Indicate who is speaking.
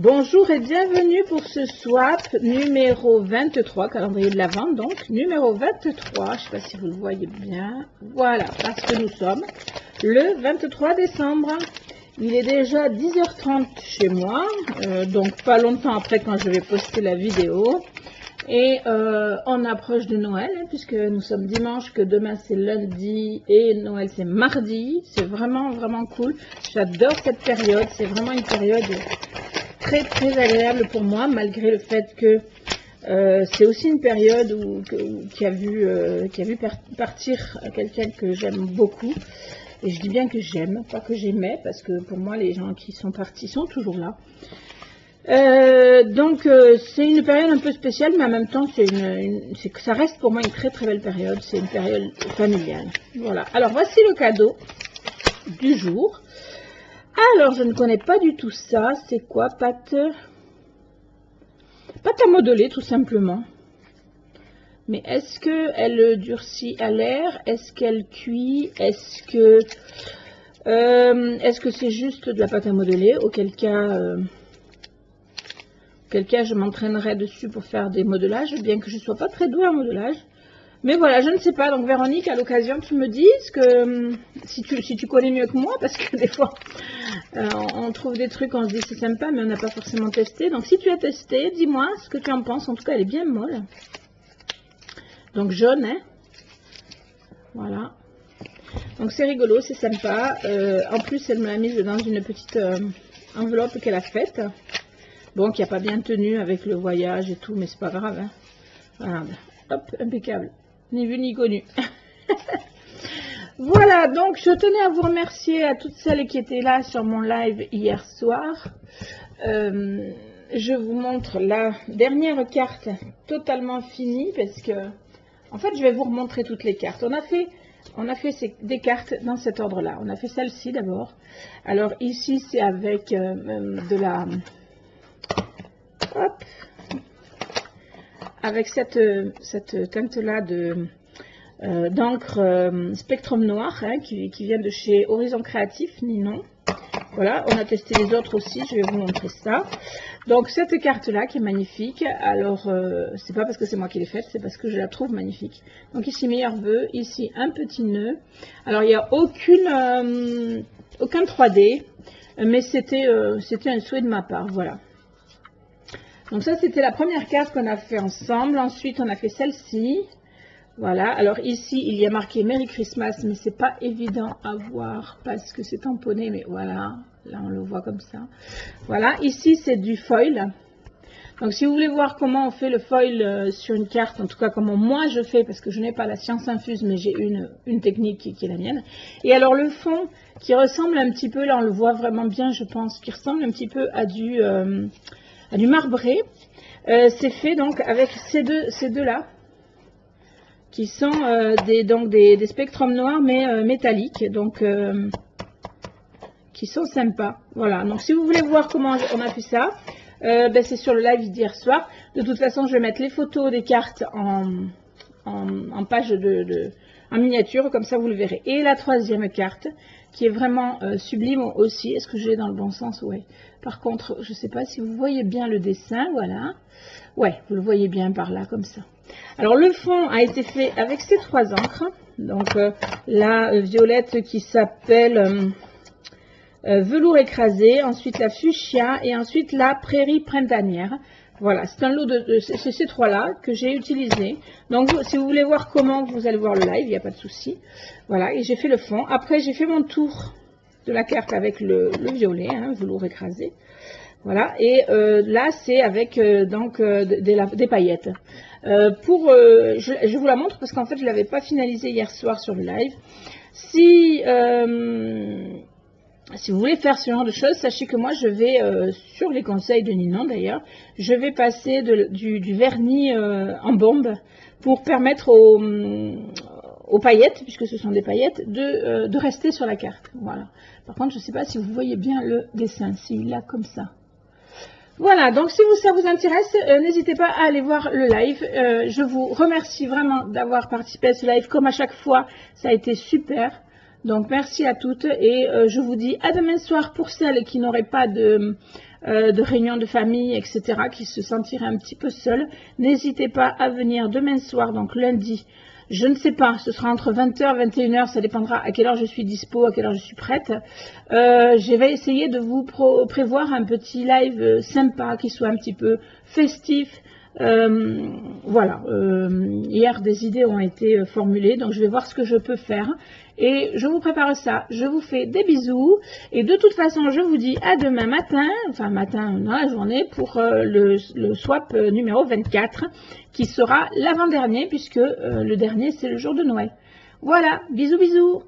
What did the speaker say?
Speaker 1: Bonjour et bienvenue pour ce swap numéro 23, calendrier de l'Avent, donc numéro 23, je ne sais pas si vous le voyez bien, voilà, parce que nous sommes le 23 décembre, il est déjà 10h30 chez moi, donc pas longtemps après quand je vais poster la vidéo, et on approche de Noël, hein, puisque nous sommes dimanche, que demain c'est lundi, et Noël c'est mardi, c'est vraiment cool, j'adore cette période, c'est vraiment une période très agréable pour moi, malgré le fait que c'est aussi une période qui a vu partir quelqu'un que j'aime beaucoup. Et je dis bien que j'aime, pas que j'aimais, parce que pour moi, les gens qui sont partis sont toujours là. Donc, c'est une période un peu spéciale, mais en même temps, ça reste pour moi une très belle période. C'est une période familiale. Voilà. Alors, voici le cadeau du jour. Alors, je ne connais pas du tout ça. C'est quoi? Pâte à modeler, tout simplement. Mais est-ce qu'elle durcit à l'air? Est-ce qu'elle cuit? Est-ce que c'est juste de la pâte à modeler? Auquel cas, je m'entraînerai dessus pour faire des modelages, bien que je ne sois pas très douée en modelage. Mais voilà, je ne sais pas. Donc Véronique, à l'occasion, tu me dises que si tu connais mieux que moi, parce que des fois, on trouve des trucs, on se dit c'est sympa, mais on n'a pas forcément testé. Donc si tu as testé, dis-moi ce que tu en penses. En tout cas, elle est bien molle. Donc jaune, hein. Voilà. Donc c'est rigolo, c'est sympa. En plus, elle me l'a mise dans une petite enveloppe qu'elle a faite. Bon, qui n'a pas bien tenu avec le voyage et tout, mais c'est pas grave. Hein. Voilà. Hop, impeccable. Ni vu ni connu. Voilà, donc je tenais à vous remercier à toutes celles qui étaient là sur mon live hier soir. Je vous montre la dernière carte totalement finie parce que, en fait, je vais vous remontrer toutes les cartes. On a fait des cartes dans cet ordre-là. On a fait celle-ci d'abord. Alors ici, c'est avec de la... Hop, avec cette teinte-là d'encre Spectrum Noir, hein, qui vient de chez Horizon Créatif, Ninon. Voilà, on a testé les autres aussi, je vais vous montrer ça. Donc cette carte-là qui est magnifique, alors c'est pas parce que c'est moi qui l'ai faite, c'est parce que je la trouve magnifique. Donc ici meilleur vœu, ici un petit nœud. Alors il n'y a aucun 3D, mais c'était un souhait de ma part, voilà. Donc ça, c'était la première carte qu'on a fait ensemble. Ensuite, on a fait celle-ci. Voilà. Alors ici, il y a marqué Merry Christmas, mais c'est pas évident à voir parce que c'est tamponné. Mais voilà, là, on le voit comme ça. Voilà. Ici, c'est du foil. Donc, si vous voulez voir comment on fait le foil sur une carte, en tout cas comment moi je fais, parce que je n'ai pas la science infuse, mais j'ai une technique qui est la mienne. Et alors, le fond qui ressemble un petit peu, là, on le voit vraiment bien, je pense, qui ressemble un petit peu à du marbré, c'est fait donc avec ces deux là qui sont des spectrums noirs mais métalliques, donc qui sont sympas. Voilà, donc si vous voulez voir comment on a fait ça, c'est sur le live d'hier soir. De toute façon, je vais mettre les photos des cartes en page en miniature, comme ça vous le verrez. Et la troisième carte qui est vraiment sublime aussi. Est-ce que je l'ai dans le bon sens? Oui. Par contre, je ne sais pas si vous voyez bien le dessin. Voilà. Ouais, vous le voyez bien par là, comme ça. Alors, le fond a été fait avec ces trois encres. Donc, la violette qui s'appelle velours écrasé. Ensuite, la fuchsia. Et ensuite, la prairie printanière. Voilà, c'est un lot c'est ces trois-là que j'ai utilisé. Donc, si vous voulez voir comment, vous allez voir le live, il n'y a pas de souci. Voilà, et j'ai fait le fond. Après, j'ai fait mon tour de la carte avec le violet, hein, velours écrasé. Voilà, et là, c'est avec des paillettes. Je vous la montre parce qu'en fait, je ne l'avais pas finalisé hier soir sur le live. Si vous voulez faire ce genre de choses, sachez que moi je vais, sur les conseils de Ninon d'ailleurs, je vais passer du vernis en bombe pour permettre aux paillettes, puisque ce sont des paillettes, de rester sur la carte. Voilà. Par contre, je ne sais pas si vous voyez bien le dessin, s'il est là comme ça. Voilà, donc si ça vous intéresse, n'hésitez pas à aller voir le live. Je vous remercie vraiment d'avoir participé à ce live. Comme à chaque fois, ça a été super. Donc merci à toutes et je vous dis à demain soir pour celles qui n'auraient pas de de réunions de famille, etc., qui se sentiraient un petit peu seuls, n'hésitez pas à venir demain soir, donc lundi. Je ne sais pas, ce sera entre 20h et 21h, ça dépendra à quelle heure je suis dispo, à quelle heure je suis prête. Je vais essayer de vous prévoir un petit live sympa, qui soit un petit peu festif. Voilà, hier des idées ont été formulées, donc je vais voir ce que je peux faire. Et je vous prépare ça, je vous fais des bisous. Et de toute façon, je vous dis à demain matin, enfin matin dans la journée, pour le swap numéro 24, qui sera l'avant-dernier, puisque le dernier, c'est le jour de Noël. Voilà, bisous bisous.